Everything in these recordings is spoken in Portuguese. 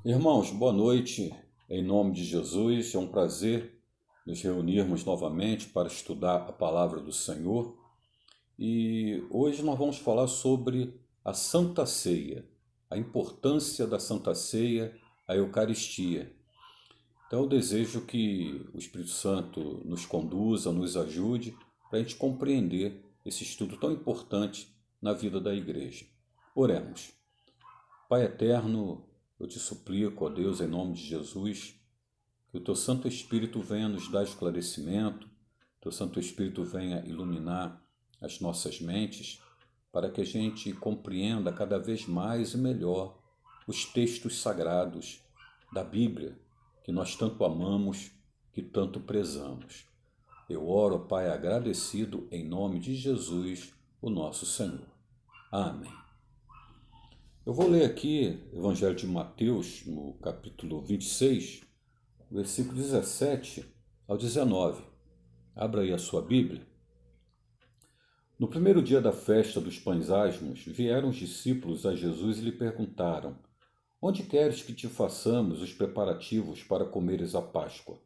Irmãos, boa noite. Em nome de Jesus, é um prazer nos reunirmos novamente para estudar a palavra do Senhor. E hoje nós vamos falar sobre a Santa Ceia, a importância da Santa Ceia, a Eucaristia. Então eu desejo que o Espírito Santo nos conduza, nos ajude para a gente compreender esse estudo tão importante na vida da igreja. Oremos. Pai eterno, eu te suplico, ó Deus, em nome de Jesus, que o teu Santo Espírito venha nos dar esclarecimento, teu Santo Espírito venha iluminar as nossas mentes, para que a gente compreenda cada vez mais e melhor os textos sagrados da Bíblia, que nós tanto amamos, que tanto prezamos. Eu oro, Pai, agradecido em nome de Jesus, o nosso Senhor. Amém. Eu vou ler aqui Evangelho de Mateus, no capítulo 26, versículo 17 ao 19. Abra aí a sua Bíblia. No primeiro dia da festa dos pães asmos, vieram os discípulos a Jesus e lhe perguntaram: Onde queres que te façamos os preparativos para comeres a Páscoa?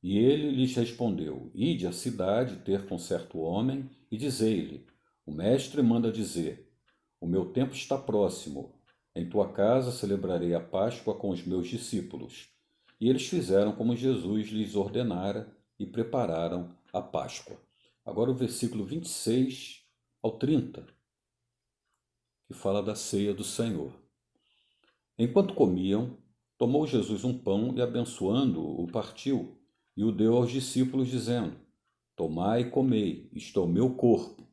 E ele lhes respondeu: Ide à cidade ter com certo homem e dizei-lhe: O mestre manda dizer: O meu tempo está próximo. Em tua casa celebrarei a Páscoa com os meus discípulos. E eles fizeram como Jesus lhes ordenara e prepararam a Páscoa. Agora o versículo 26 ao 30, que fala da ceia do Senhor. Enquanto comiam, tomou Jesus um pão e, abençoando-o, o partiu e o deu aos discípulos, dizendo: Tomai e comei, isto é o meu corpo.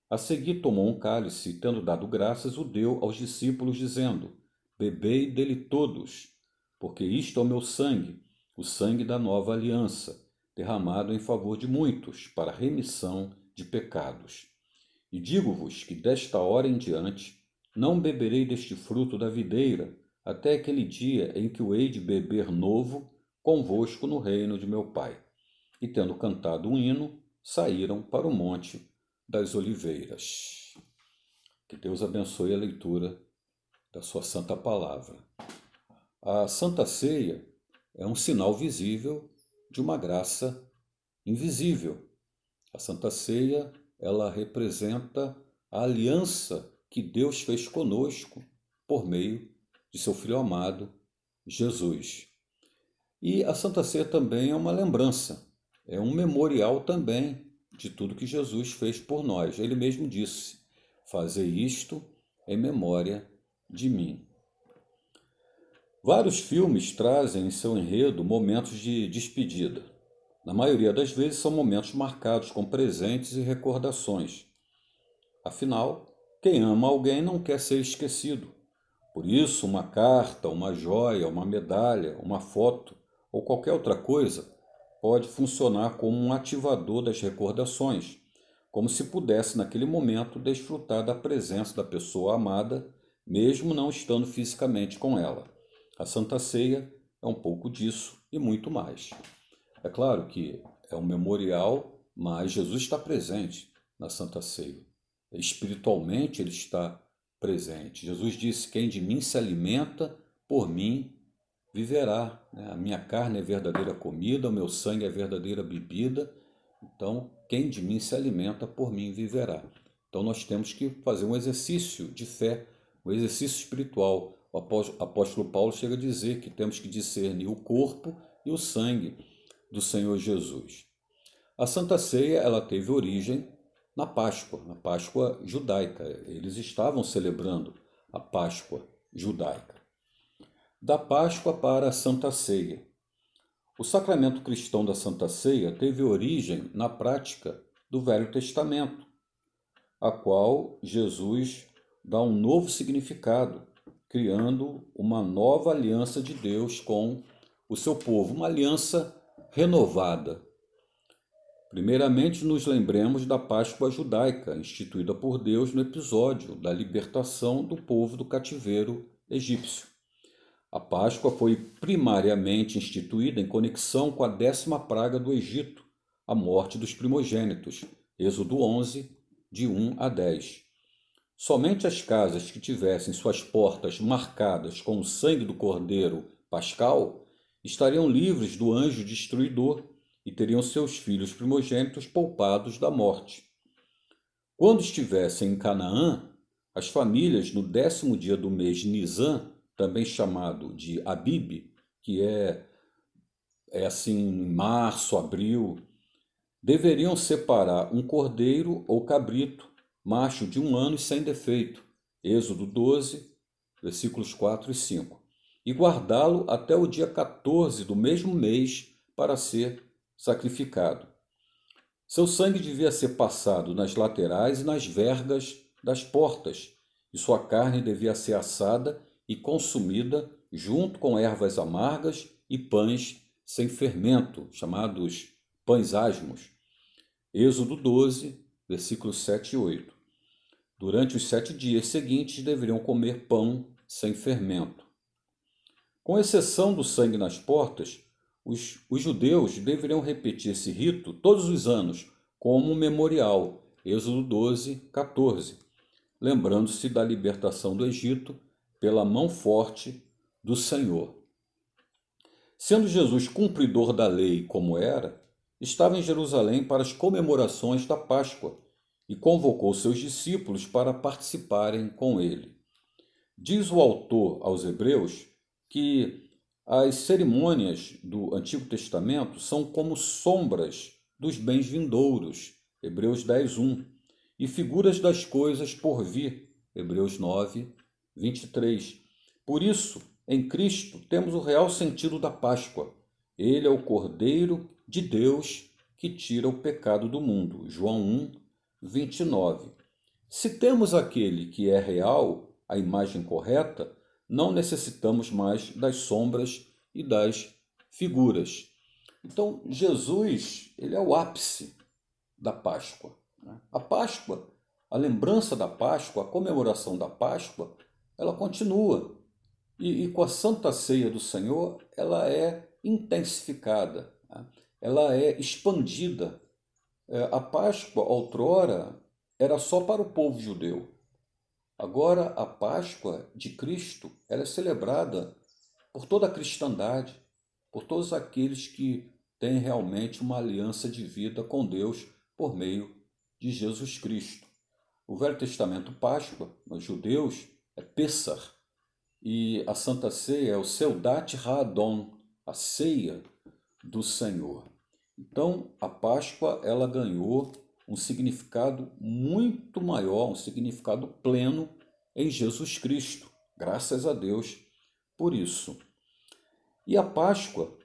A seguir tomou um cálice e, tendo dado graças, o deu aos discípulos, dizendo: Bebei dele todos, porque isto é o meu sangue, o sangue da nova aliança, derramado em favor de muitos, para a remissão de pecados. E digo-vos que desta hora em diante não beberei deste fruto da videira, até aquele dia em que o hei de beber novo convosco no reino de meu Pai. E tendo cantado um hino, saíram para o monte das Oliveiras. Que Deus abençoe a leitura da sua santa palavra. A Santa Ceia é um sinal visível de uma graça invisível. A Santa Ceia, ela representa a aliança que Deus fez conosco por meio de seu Filho amado, Jesus. E a Santa Ceia também é uma lembrança, é um memorial também de tudo que Jesus fez por nós. Ele mesmo disse: Fazei isto em memória de mim. Vários filmes trazem em seu enredo momentos de despedida. Na maioria das vezes são momentos marcados com presentes e recordações. Afinal, quem ama alguém não quer ser esquecido. Por isso, uma carta, uma joia, uma medalha, uma foto ou qualquer outra coisa pode funcionar como um ativador das recordações, como se pudesse, naquele momento, desfrutar da presença da pessoa amada, mesmo não estando fisicamente com ela. A Santa Ceia é um pouco disso e muito mais. É claro que é um memorial, mas Jesus está presente na Santa Ceia. Espiritualmente, ele está presente. Jesus disse: Quem de mim se alimenta, por mim viverá. A minha carne é verdadeira comida, o meu sangue é verdadeira bebida. Então, quem de mim se alimenta, por mim viverá. Então, nós temos que fazer um exercício de fé, um exercício espiritual. O apóstolo Paulo chega a dizer que temos que discernir o corpo e o sangue do Senhor Jesus. A Santa Ceia, ela teve origem na Páscoa judaica. Eles estavam celebrando a Páscoa judaica. Da Páscoa para a Santa Ceia. O sacramento cristão da Santa Ceia teve origem na prática do Velho Testamento, a qual Jesus dá um novo significado, criando uma nova aliança de Deus com o seu povo, uma aliança renovada. Primeiramente, nos lembremos da Páscoa judaica, instituída por Deus no episódio da libertação do povo do cativeiro egípcio. A Páscoa foi primariamente instituída em conexão com a 10ª praga do Egito, a morte dos primogênitos, Êxodo 11, de 1 a 10. Somente as casas que tivessem suas portas marcadas com o sangue do Cordeiro Pascal estariam livres do anjo destruidor e teriam seus filhos primogênitos poupados da morte. Quando estivessem em Canaã, as famílias no 10º dia do mês Nisan, também chamado de Abib, que é assim em março, abril, deveriam separar um cordeiro ou cabrito, macho de 1 ano e sem defeito, Êxodo 12, versículos 4 e 5, e guardá-lo até o dia 14 do mesmo mês para ser sacrificado. Seu sangue devia ser passado nas laterais e nas vergas das portas, e sua carne devia ser assada e consumida junto com ervas amargas e pães sem fermento, chamados pães asmos. Êxodo 12, versículos 7 e 8. Durante os 7 dias seguintes deveriam comer pão sem fermento. Com exceção do sangue nas portas, os judeus deveriam repetir esse rito todos os anos, como um memorial, Êxodo 12, 14, lembrando-se da libertação do Egito pela mão forte do Senhor. Sendo Jesus cumpridor da lei como era, estava em Jerusalém para as comemorações da Páscoa e convocou seus discípulos para participarem com ele. Diz o autor aos Hebreus que as cerimônias do Antigo Testamento são como sombras dos bens vindouros, Hebreus 10, 1, e figuras das coisas por vir, Hebreus 9, 23. Por isso, em Cristo, temos o real sentido da Páscoa. Ele é o Cordeiro de Deus que tira o pecado do mundo, João 1, 29. Se temos aquele que é real, a imagem correta, não necessitamos mais das sombras e das figuras. Então, Jesus, ele é o ápice da Páscoa. A Páscoa, a lembrança da Páscoa, a comemoração da Páscoa, ela continua. E com a Santa Ceia do Senhor, ela é intensificada, ela é expandida. A Páscoa, outrora, era só para o povo judeu. Agora, a Páscoa de Cristo, ela é celebrada por toda a cristandade, por todos aqueles que têm realmente uma aliança de vida com Deus por meio de Jesus Cristo. O Velho Testamento, Páscoa, nos judeus, é Pessar, e a Santa Ceia é o Seudat HaAdon, a ceia do Senhor. Então, a Páscoa, ela ganhou um significado muito maior, um significado pleno em Jesus Cristo. Graças a Deus por isso. E a Páscoa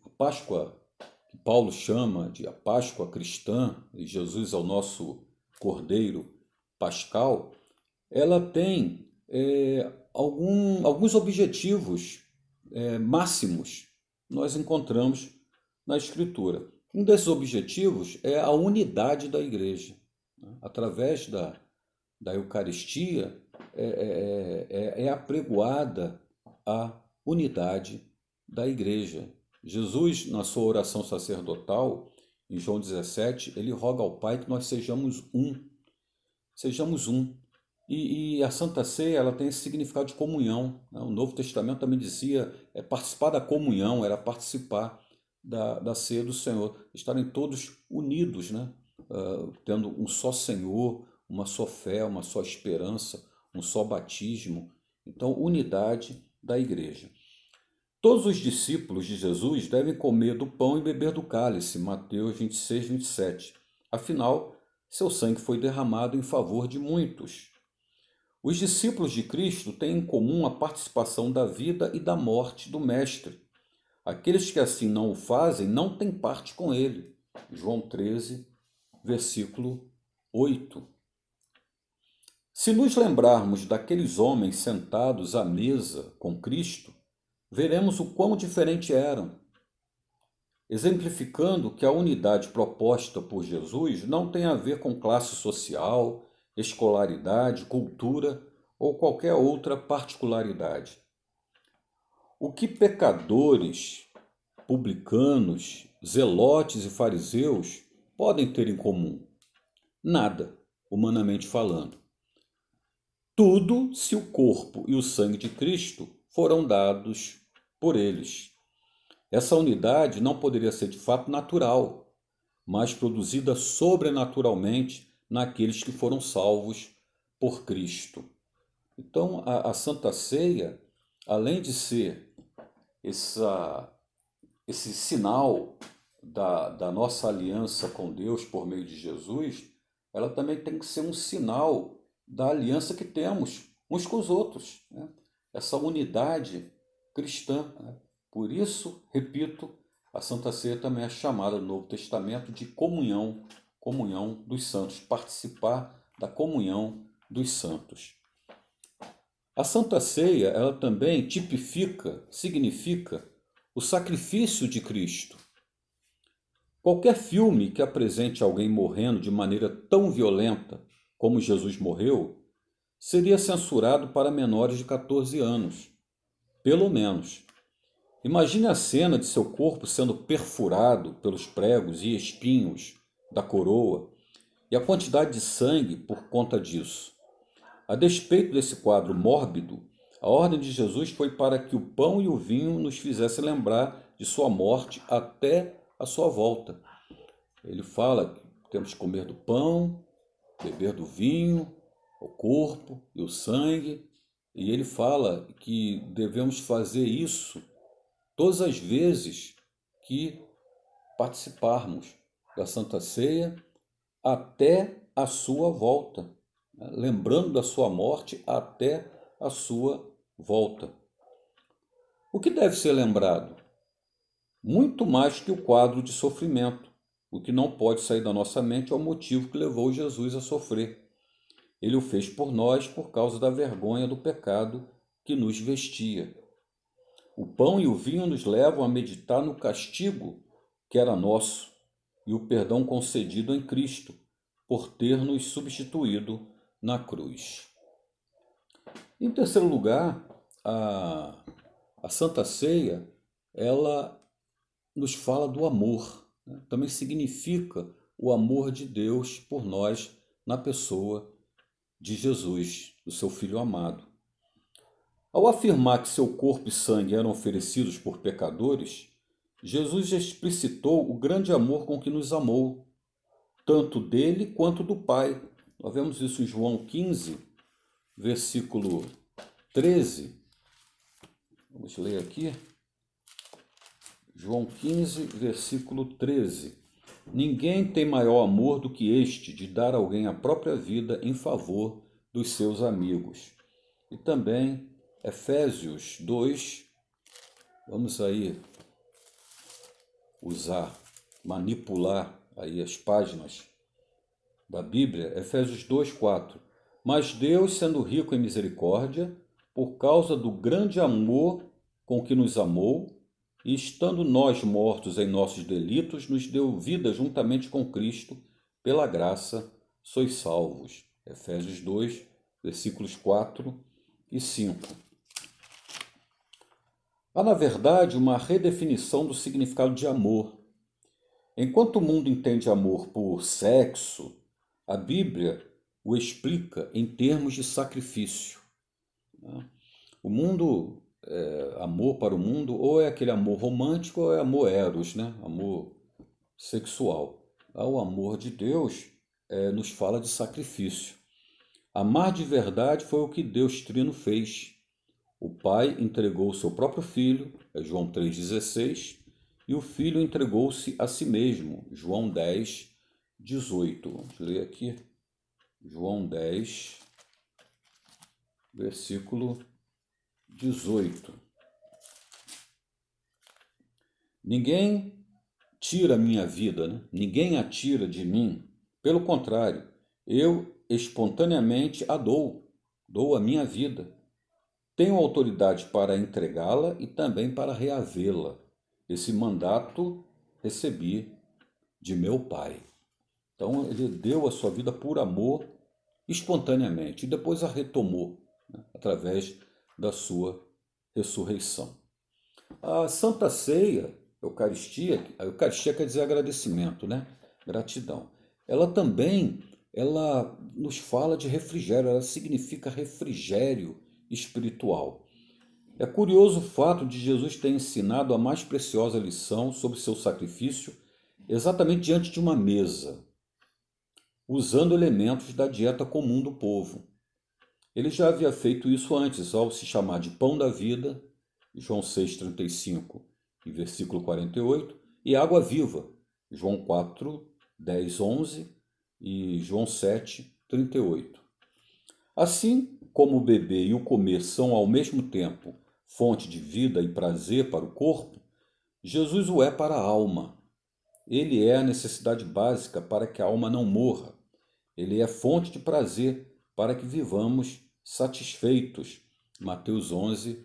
que Paulo chama de a Páscoa cristã, e Jesus é o nosso Cordeiro Pascal, ela tem alguns objetivos máximos nós encontramos na Escritura. Um desses objetivos é a unidade da igreja. Através da Eucaristia é apregoada a unidade da igreja. Jesus, na sua oração sacerdotal, em João 17, ele roga ao Pai que nós sejamos um. Sejamos um. E a Santa Ceia, ela tem esse significado de comunhão. O Novo Testamento também dizia participar da comunhão, era participar da ceia do Senhor, estarem todos unidos, né? Tendo um só Senhor, uma só fé, uma só esperança, um só batismo. Então, unidade da igreja. Todos os discípulos de Jesus devem comer do pão e beber do cálice, Mateus 26, 27. Afinal, seu sangue foi derramado em favor de muitos. Os discípulos de Cristo têm em comum a participação da vida e da morte do Mestre. Aqueles que assim não o fazem não têm parte com ele. João 13, versículo 8. Se nos lembrarmos daqueles homens sentados à mesa com Cristo, veremos o quão diferente eram, exemplificando que a unidade proposta por Jesus não tem a ver com classe social, escolaridade, cultura ou qualquer outra particularidade. O que pecadores, publicanos, zelotes e fariseus podem ter em comum? Nada, humanamente falando. tudo se o corpo e o sangue de Cristo foram dados por eles. Essa unidade não poderia ser de fato natural, mas produzida sobrenaturalmente naqueles que foram salvos por Cristo. Então, a Santa Ceia, além de ser esse sinal da nossa aliança com Deus por meio de Jesus, ela também tem que ser um sinal da aliança que temos uns com os outros, né? Essa unidade cristã, né? Por isso, repito, a Santa Ceia também é chamada no Novo Testamento de comunhão, comunhão dos santos, participar da comunhão dos santos. A Santa Ceia, ela também tipifica, significa o sacrifício de Cristo. Qualquer filme que apresente alguém morrendo de maneira tão violenta como Jesus morreu, seria censurado para menores de 14 anos, pelo menos. Imagine a cena de seu corpo sendo perfurado pelos pregos e espinhos da coroa e a quantidade de sangue por conta disso. A despeito desse quadro mórbido, a ordem de Jesus foi para que o pão e o vinho nos fizessem lembrar de sua morte até a sua volta. Ele fala que temos que comer do pão, beber do vinho, o corpo e o sangue, e ele fala que devemos fazer isso todas as vezes que participarmos da Santa Ceia até a sua volta, né? Lembrando da sua morte até a sua volta. O que deve ser lembrado? Muito mais que o quadro de sofrimento. O que não pode sair da nossa mente é o motivo que levou Jesus a sofrer. Ele o fez por nós por causa da vergonha do pecado que nos vestia. O pão e o vinho nos levam a meditar no castigo que era nosso e o perdão concedido em Cristo por ter nos substituído na cruz. Em terceiro lugar, a Santa Ceia, ela nos fala do amor, né? Também significa o amor de Deus por nós na pessoa de Jesus, do seu Filho amado. Ao afirmar que seu corpo e sangue eram oferecidos por pecadores, Jesus explicitou o grande amor com que nos amou, tanto dele quanto do Pai. Nós vemos isso em João 15, versículo 13. Vamos ler aqui. João 15, versículo 13. Ninguém tem maior amor do que este, de dar a alguém a própria vida em favor dos seus amigos. E também Efésios 2, vamos aí manipular aí as páginas da Bíblia, Efésios 2, 4. Mas Deus, sendo rico em misericórdia, por causa do grande amor com que nos amou, e estando nós mortos em nossos delitos, nos deu vida juntamente com Cristo, pela graça sois salvos. Efésios 2, versículos 4 e 5. Há, na verdade, uma redefinição do significado de amor. Enquanto o mundo entende amor por sexo, a Bíblia o explica em termos de sacrifício. O mundo, amor para o mundo, ou é aquele amor romântico ou é amor eros, né? Amor sexual. O amor de Deus nos fala de sacrifício. Amar de verdade foi o que Deus Trino fez. O Pai entregou o seu próprio Filho, João 3,16, e o Filho entregou-se a si mesmo, João 10, 18. Vamos ler aqui. João 10, versículo 18. Ninguém tira a minha vida, né? Ninguém a tira de mim. Pelo contrário, eu espontaneamente a dou a minha vida. Tenho autoridade para entregá-la e também para reavê-la. Esse mandato recebi de meu Pai. Então, ele deu a sua vida por amor espontaneamente e depois a retomou, né, através da sua ressurreição. A Santa Ceia, a Eucaristia quer dizer agradecimento, né? Gratidão. Ela também ela nos fala de refrigério, ela significa refrigério espiritual. É curioso o fato de Jesus ter ensinado a mais preciosa lição sobre seu sacrifício exatamente diante de uma mesa, usando elementos da dieta comum do povo. Ele já havia feito isso antes, ao se chamar de pão da vida, João 6,35 e versículo 48, e água viva, João 4, 10, 11 e João 7, 38. Assim como o beber e o comer são ao mesmo tempo fonte de vida e prazer para o corpo, Jesus o é para a alma. Ele é a necessidade básica para que a alma não morra. Ele é fonte de prazer para que vivamos satisfeitos. Mateus 11,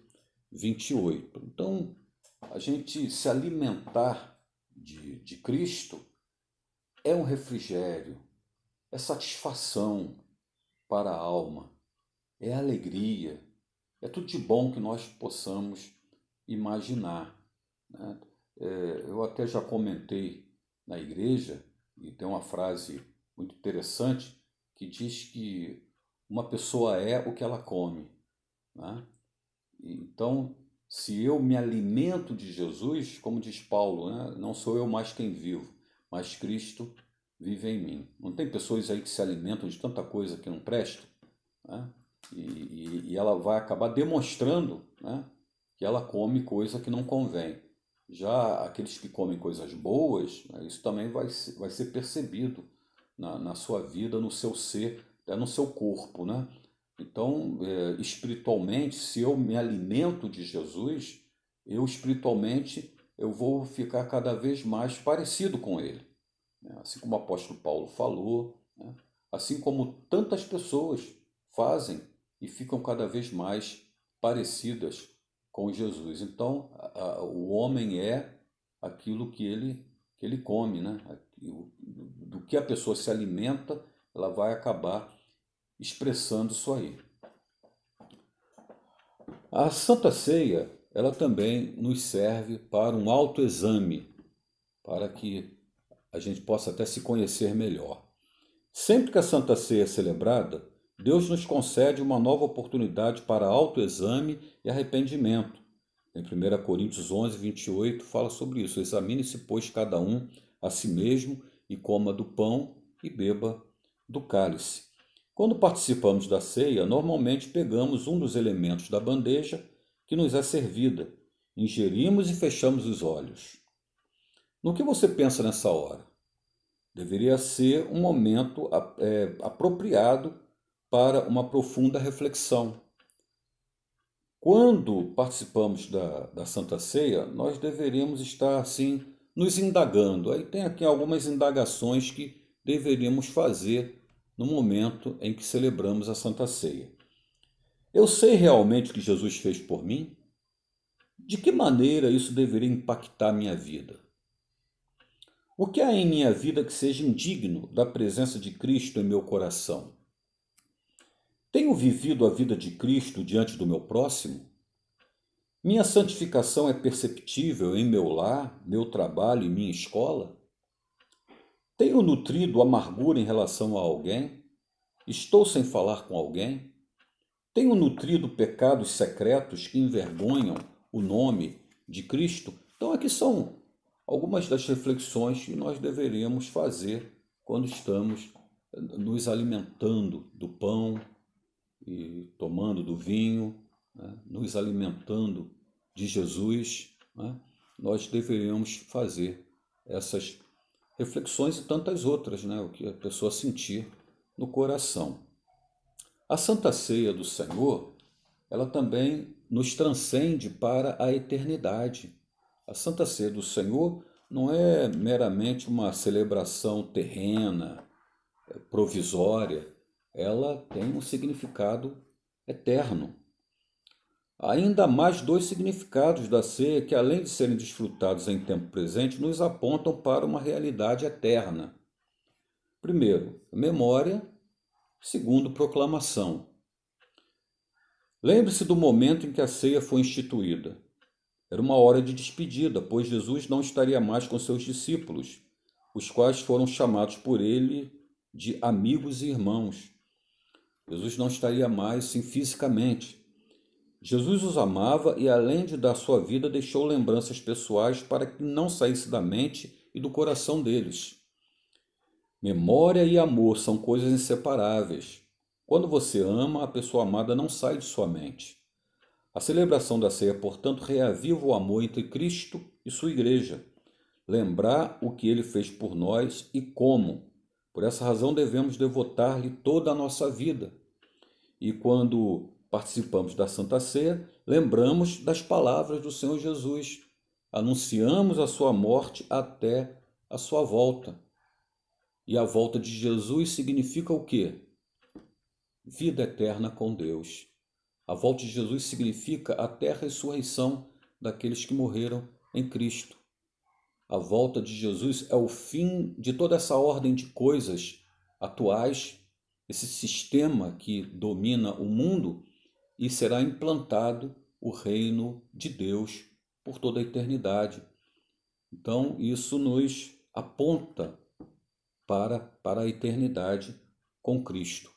28. Então, a gente se alimentar de Cristo é um refrigério, é satisfação para a alma, é alegria, é tudo de bom que nós possamos imaginar, né? Eu até já comentei na igreja, e tem uma frase muito interessante que diz que uma pessoa é o que ela come, né? Então, se eu me alimento de Jesus, como diz Paulo, né? Não sou eu mais quem vivo, mas Cristo vive em mim. Não tem pessoas aí que se alimentam de tanta coisa que não presta, né? E ela vai acabar demonstrando, né, que ela come coisa que não convém. Já aqueles que comem coisas boas, né, isso também vai ser percebido na sua vida, no seu ser, até no seu corpo, né? Então, espiritualmente, se eu me alimento de Jesus, eu espiritualmente eu vou ficar cada vez mais parecido com ele, né? Assim como o apóstolo Paulo falou, né? Assim como tantas pessoas fazem e ficam cada vez mais parecidas com Jesus. Então, o homem é aquilo que ele come, né? Do que a pessoa se alimenta, ela vai acabar expressando isso aí. A Santa Ceia, ela também nos serve para um autoexame, para que a gente possa até se conhecer melhor. Sempre que a Santa Ceia é celebrada, Deus nos concede uma nova oportunidade para autoexame e arrependimento. Em 1 Coríntios 11, 28, fala sobre isso. Examine-se, pois, cada um a si mesmo e coma do pão e beba do cálice. Quando participamos da ceia, normalmente pegamos um dos elementos da bandeja que nos é servida, ingerimos e fechamos os olhos. No que você pensa nessa hora? Deveria ser um momento apropriado para uma profunda reflexão. Quando participamos da Santa Ceia, nós deveríamos estar assim nos indagando. Aí tem aqui algumas indagações que deveríamos fazer no momento em que celebramos a Santa Ceia. Eu sei realmente o que Jesus fez por mim? De que maneira isso deveria impactar minha vida? O que há em minha vida que seja indigno da presença de Cristo em meu coração? Tenho vivido a vida de Cristo diante do meu próximo? Minha santificação é perceptível em meu lar, meu trabalho e minha escola? Tenho nutrido amargura em relação a alguém? Estou sem falar com alguém? Tenho nutrido pecados secretos que envergonham o nome de Cristo? Então, aqui são algumas das reflexões que nós deveríamos fazer quando estamos nos alimentando do pão e tomando do vinho, né? Nos alimentando de Jesus, né? Nós deveríamos fazer essas reflexões e tantas outras, né? O que a pessoa sentir no coração. A Santa Ceia do Senhor, ela também nos transcende para a eternidade. A Santa Ceia do Senhor não é meramente uma celebração terrena, provisória, ela tem um significado eterno. Há ainda mais dois significados da ceia que, além de serem desfrutados em tempo presente, nos apontam para uma realidade eterna. Primeiro, memória. Segundo, proclamação. Lembre-se do momento em que a ceia foi instituída. Era uma hora de despedida, pois Jesus não estaria mais com seus discípulos, os quais foram chamados por ele de amigos e irmãos. Jesus não estaria mais, sim, fisicamente. Jesus os amava e, além de dar sua vida, deixou lembranças pessoais para que não saísse da mente e do coração deles. Memória e amor são coisas inseparáveis. Quando você ama, a pessoa amada não sai de sua mente. A celebração da ceia, portanto, reaviva o amor entre Cristo e sua igreja. Lembrar o que ele fez por nós e como. Por essa razão, devemos devotar-lhe toda a nossa vida. E quando participamos da Santa Ceia, lembramos das palavras do Senhor Jesus. Anunciamos a sua morte até a sua volta. E a volta de Jesus significa o quê? Vida eterna com Deus. A volta de Jesus significa até a ressurreição daqueles que morreram em Cristo. A volta de Jesus é o fim de toda essa ordem de coisas atuais, esse sistema que domina o mundo, e será implantado o reino de Deus por toda a eternidade. Então, isso nos aponta para a eternidade com Cristo.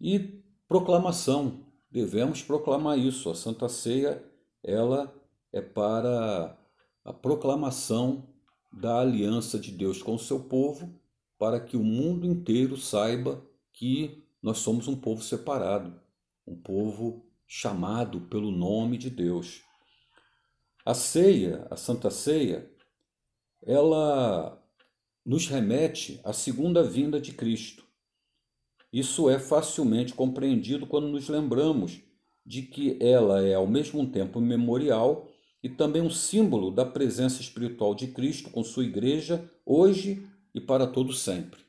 E proclamação, devemos proclamar isso. A Santa Ceia, ela é para a proclamação da aliança de Deus com o seu povo, para que o mundo inteiro saiba que nós somos um povo separado, um povo chamado pelo nome de Deus. A ceia, a Santa Ceia, ela nos remete à segunda vinda de Cristo. Isso é facilmente compreendido quando nos lembramos de que ela é ao mesmo tempo memorial e também um símbolo da presença espiritual de Cristo com sua igreja hoje e para todo sempre.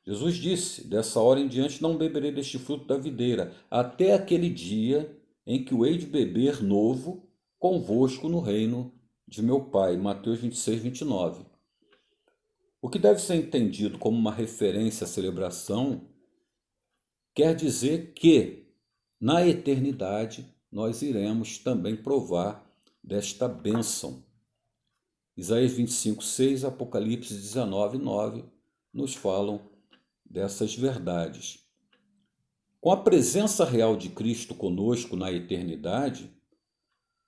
Jesus disse: dessa hora em diante não beberei deste fruto da videira, até aquele dia em que o hei de beber novo convosco no reino de meu Pai. Mateus 26, 29. O que deve ser entendido como uma referência à celebração quer dizer que, na eternidade, nós iremos também provar desta bênção. Isaías 25, 6, Apocalipse 19, 9 nos falam dessas verdades. Com a presença real de Cristo conosco na eternidade,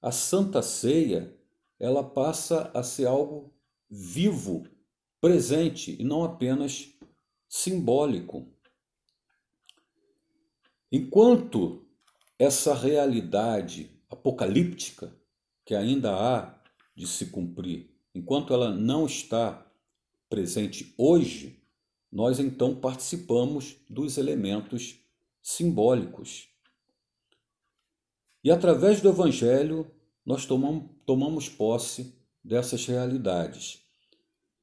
a Santa Ceia, ela passa a ser algo vivo, presente e não apenas simbólico. Enquanto essa realidade apocalíptica, que ainda há de se cumprir, enquanto ela não está presente hoje, nós então participamos dos elementos simbólicos. E através do Evangelho, nós tomamos posse dessas realidades.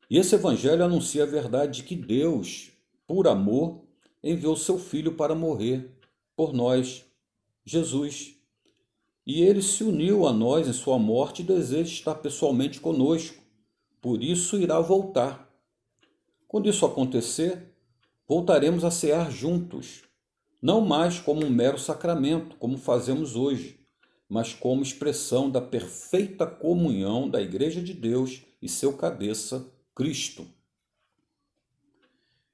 E esse Evangelho anuncia a verdade de que Deus, por amor, enviou seu Filho para morrer por nós, Jesus. E ele se uniu a nós em sua morte e deseja estar pessoalmente conosco. Por isso irá voltar. Quando isso acontecer, voltaremos a cear juntos, não mais como um mero sacramento, como fazemos hoje, mas como expressão da perfeita comunhão da Igreja de Deus e seu cabeça, Cristo.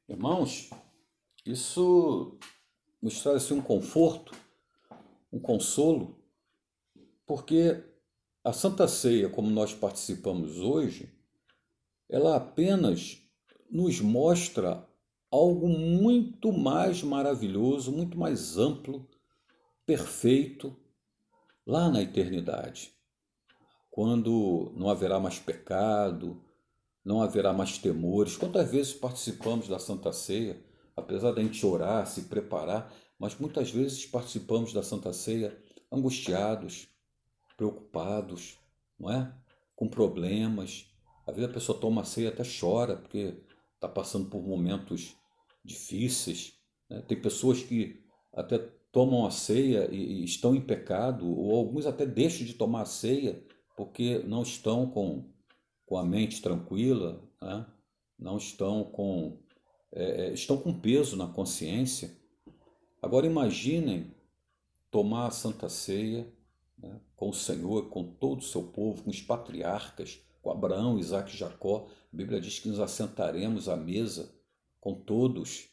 Irmãos, isso nos traz assim, um conforto, um consolo, porque a Santa Ceia, como nós participamos hoje, ela apenas nos mostra algo muito mais maravilhoso, muito mais amplo, perfeito, lá na eternidade, quando não haverá mais pecado, não haverá mais temores. Quantas vezes participamos da Santa Ceia, apesar de a gente orar, se preparar, mas muitas vezes participamos da Santa Ceia angustiados, preocupados, não é? Com problemas. Às vezes a pessoa toma a ceia e até chora, porque está passando por momentos difíceis, né? Tem pessoas que até tomam a ceia e estão em pecado, ou alguns até deixam de tomar a ceia porque não estão com a mente tranquila, né? Não estão estão com peso na consciência. Agora imaginem tomar a Santa Ceia, né, com o Senhor, com todo o seu povo, com os patriarcas, com Abraão, Isaque e Jacó. A Bíblia diz que nos assentaremos à mesa com todos,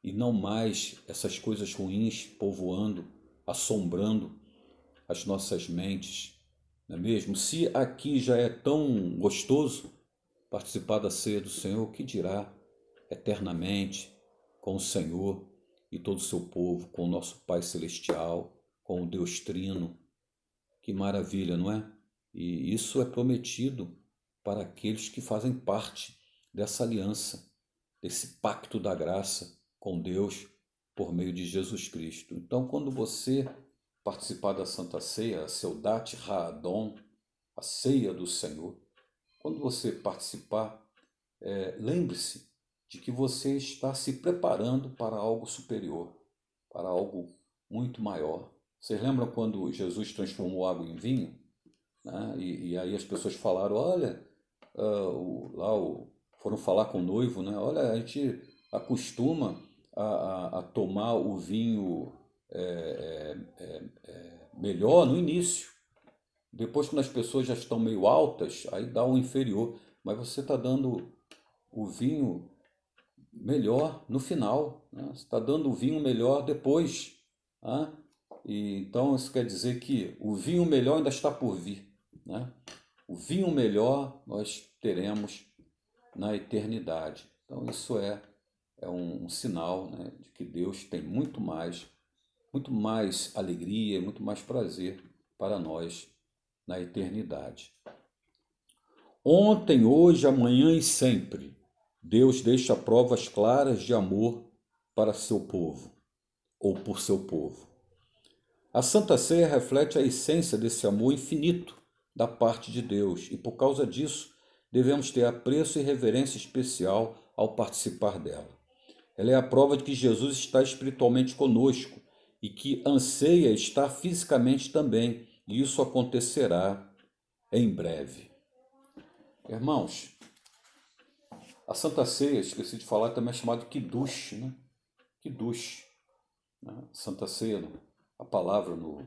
e não mais essas coisas ruins povoando, assombrando as nossas mentes, não é mesmo? Se aqui já é tão gostoso participar da ceia do Senhor, o que dirá eternamente com o Senhor e todo o seu povo, com o nosso Pai Celestial, com o Deus Trino? Que maravilha, não é? E isso é prometido para aqueles que fazem parte dessa aliança, desse pacto da graça com Deus por meio de Jesus Cristo. Então, quando você participar da Santa Ceia, a Seudat Ha'adon, a ceia do Senhor, quando você participar, lembre-se de que você está se preparando para algo superior, para algo muito maior. Vocês lembram quando Jesus transformou água em vinho? Né? E aí as pessoas falaram, olha, foram falar com o noivo, né? Olha, a gente acostuma a tomar o vinho melhor no início. Depois, quando as pessoas já estão meio altas, aí dá o inferior. Mas você está dando o vinho melhor no final, né? Você está dando o vinho melhor depois. Né? E, então, isso quer dizer que o vinho melhor ainda está por vir. Né? O vinho melhor nós teremos na eternidade. Então, isso é um sinal, né, de que Deus tem muito mais alegria, muito mais prazer para nós na eternidade. Ontem, hoje, amanhã e sempre, Deus deixa provas claras de amor para seu povo, ou por seu povo. A Santa Ceia reflete a essência desse amor infinito da parte de Deus, e por causa disso, devemos ter apreço e reverência especial ao participar dela. Ela é a prova de que Jesus está espiritualmente conosco e que anseia estar fisicamente também, e isso acontecerá em breve. Irmãos, a Santa Ceia, esqueci de falar, também é chamada de Kiddush, né? Kiddush, né? Santa Ceia, a palavra no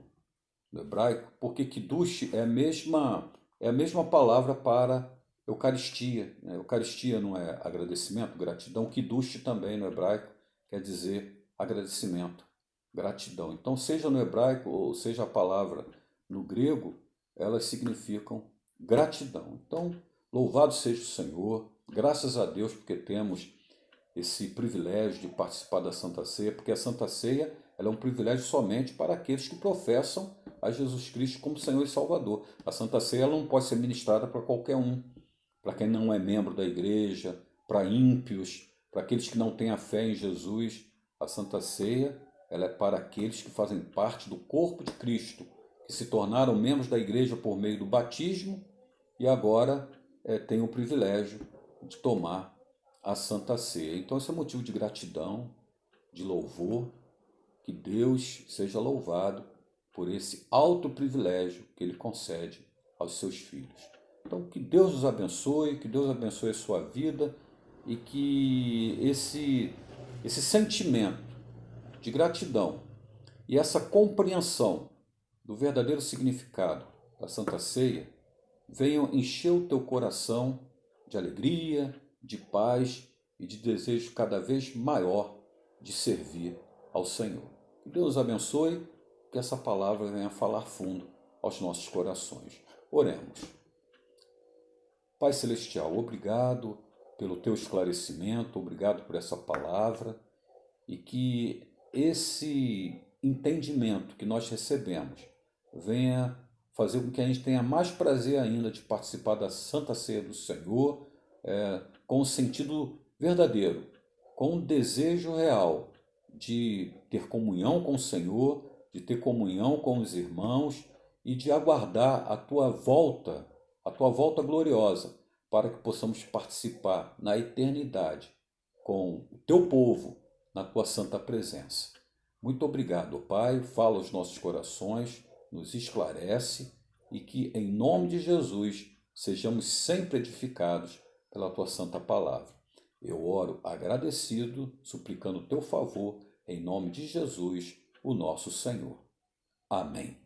hebraico, porque Kiddush é a mesma palavra para Eucaristia. Né? Eucaristia não é agradecimento, gratidão. Kiddush também no hebraico quer dizer agradecimento, gratidão. Então, seja no hebraico ou seja a palavra no grego, elas significam gratidão. Então, louvado seja o Senhor, graças a Deus porque temos esse privilégio de participar da Santa Ceia, porque a Santa Ceia ela é um privilégio somente para aqueles que professam a Jesus Cristo como Senhor e Salvador. A Santa Ceia ela não pode ser ministrada para qualquer um, para quem não é membro da igreja, para ímpios, para aqueles que não têm a fé em Jesus. A Santa Ceia ela é para aqueles que fazem parte do corpo de Cristo, que se tornaram membros da igreja por meio do batismo e agora têm o privilégio de tomar a Santa Ceia. Então, esse é motivo de gratidão, de louvor, que Deus seja louvado por esse alto privilégio que Ele concede aos seus filhos. Então, que Deus os abençoe, que Deus abençoe a sua vida e que esse sentimento de gratidão e essa compreensão do verdadeiro significado da Santa Ceia venham encher o teu coração de alegria, de paz e de desejo cada vez maior de servir ao Senhor. Que Deus abençoe, que essa palavra venha falar fundo aos nossos corações. Oremos. Pai Celestial, obrigado pelo teu esclarecimento, obrigado por essa palavra e que esse entendimento que nós recebemos venha fazer com que a gente tenha mais prazer ainda de participar da Santa Ceia do Senhor, com o sentido verdadeiro, com o desejo real de ter comunhão com o Senhor, de ter comunhão com os irmãos e de aguardar a tua volta gloriosa, para que possamos participar na eternidade com o teu povo na tua santa presença. Muito obrigado, Pai, fala aos nossos corações, nos esclarece e que, em nome de Jesus, sejamos sempre edificados pela tua santa palavra. Eu oro agradecido, suplicando o teu favor, em nome de Jesus, o nosso Senhor. Amém.